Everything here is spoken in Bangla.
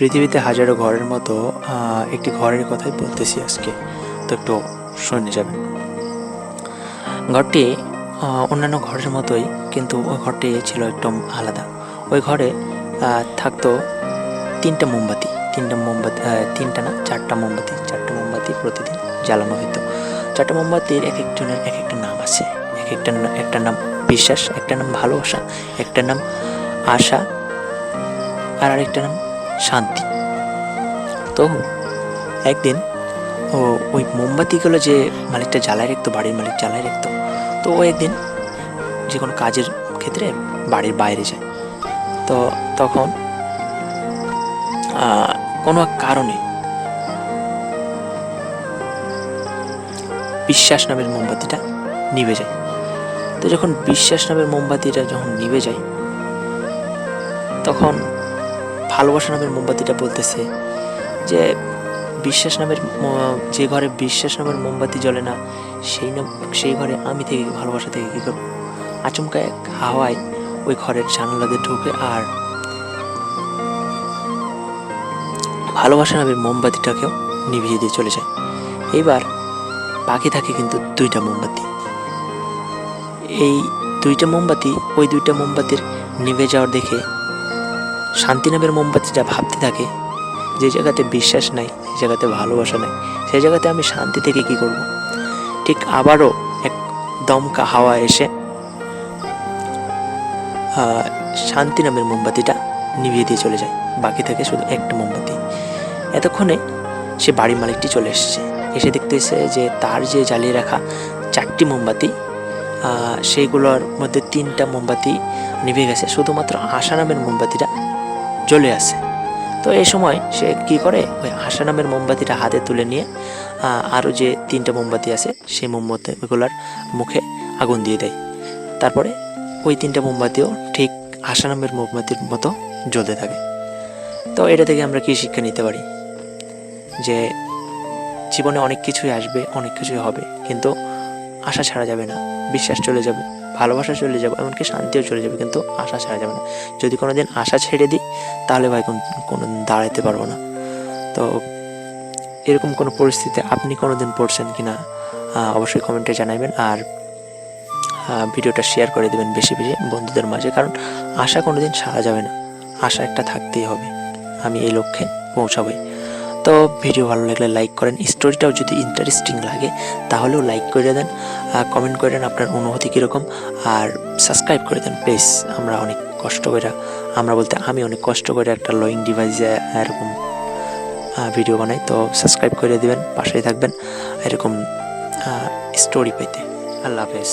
পৃথিবীতে হাজারো ঘরের মতো একটি ঘরের কথাই বলতেছি আজকে, তো একটু শুনে যাবেন। ঘরটি অন্যান্য ঘরের মতোই, কিন্তু ওই ঘরটি ছিল একটু আলাদা। ওই ঘরে থাকতো তিনটা না, চারটা মোমবাতি প্রতিদিন জ্বালানো হতো। চারটা মোমবাতির এক একজনের এক একটা নাম আছে। একটার নাম বিশ্বাস, একটা নাম ভালোবাসা, একটা নাম আশা, আর আরেকটা নাম শান্তি। তো একদিন ওই মোমবাতিগুলো যে মালিকটা জ্বালায় রাখতো, বাড়ির মালিক জ্বালায় রাখতো, তো ও একদিন যে কোনো কাজের ক্ষেত্রে বাড়ির বাইরে যায়। তো তখন কোনো এক কারণে বিশ্বাস নামের মোমবাতিটা নিভে যায়। তো যখন বিশ্বাস নামের মোমবাতিটা যখন নিভে যায়, তখন ভালোবাসা নামের মোমবাতিটা বলতেছে যে যে ঘরে বিশ্বাস নামের মোমবাতি জ্বলে না, সেই ঘরে আমি থেকে ভালোবাসা থেকে কী করবো। আচমকা এক হাওয়ায় ওই ঘরের জানালা দিয়ে ঢুকে আর ভালোবাসা নামের মোমবাতিটাকেও নিভিয়ে দিয়ে চলে যায়। এইবার বাকি থাকে কিন্তু দুইটা মোমবাতি। এই ওই দুইটা মোমবাতির নিভে যাওয়ার দেখে শান্তি নামের মোমবাতিটা ভাবতে থাকে, যে জায়গাতে বিশ্বাস নাই, যে জায়গাতে ভালোবাসা নাই, সেই জায়গাতে আমি শান্তি থেকে কি করব। ঠিক আবারও এক দমকা হাওয়া এসে শান্তি নামের মোমবাতিটা নিভিয়ে দিয়ে চলে যায়। বাকি থাকে শুধু একটা মোমবাতি। এতক্ষণে সে বাড়ির মালিকটি চলে এসে দেখতেছে যে তার যে জ্বালিয়ে রাখা চারটি মোমবাতি, সেইগুলোর মধ্যে তিনটা মোমবাতি নিভে গেছে, শুধুমাত্র আশা নামের মোমবাতিটা জ্বলে আছে। তো এই সময় সে কি করে, ওই আশা নামের মোমবাতিটা হাতে তুলে নিয়ে আরও যে তিনটা মোমবাতি আছে সেই ওইগুলোর মুখে আগুন দিয়ে দেয়। তারপরে ওই তিনটা মোমবাতিও ঠিক আশা নামের মোমবাতির মতো জ্বলতে থাকে। তো এটা থেকে আমরা কি শিক্ষা নিতে পারি, যে জীবনে অনেক কিছুই আসবে, অনেক কিছুই হবে, কিন্তু আশা ছাড়া যাবে না। বিশ্বাস চলে যাবে, ভালোবাসা চলে যাবে, এমনকি শান্তিও চলে যাবে, কিন্তু আশা ছাড়া যাবে না। যদি কোনোদিন আশা ছেড়ে দিই, তাহলে ভাই কোনো দাঁড়াতে পারবো না। তো এরকম কোনো পরিস্থিতিতে আপনি কোনোদিন পড়ছেন কিনা অবশ্যই কমেন্টে জানাবেন। আর ভিডিওটা শেয়ার করে দেবেন বেশি বেশি বন্ধুদের মাঝে, কারণ আশা কোনোদিন ছাড়া যাবে না, আশা একটা থাকতেই হবে। আমি এই লক্ষ্যে পৌঁছাবই। তো ভিডিও ভালো লাগলে লাইক করেন, স্টোরিটাও যদি ইন্টারেস্টিং লাগে তাহলেও লাইক করে দেন, কমেন্ট করে দেন আপনার অনুভূতি কীরকম, আর সাবস্ক্রাইব করে দেন প্লিজ। আমি অনেক কষ্ট করে একটা লোয়িং ডিভাইসে এরকম ভিডিও বানাই। তো সাবস্ক্রাইব করে দিবেন, পাশেই থাকবেন এরকম স্টোরি পেতে। আল্লাহ হাফেজ।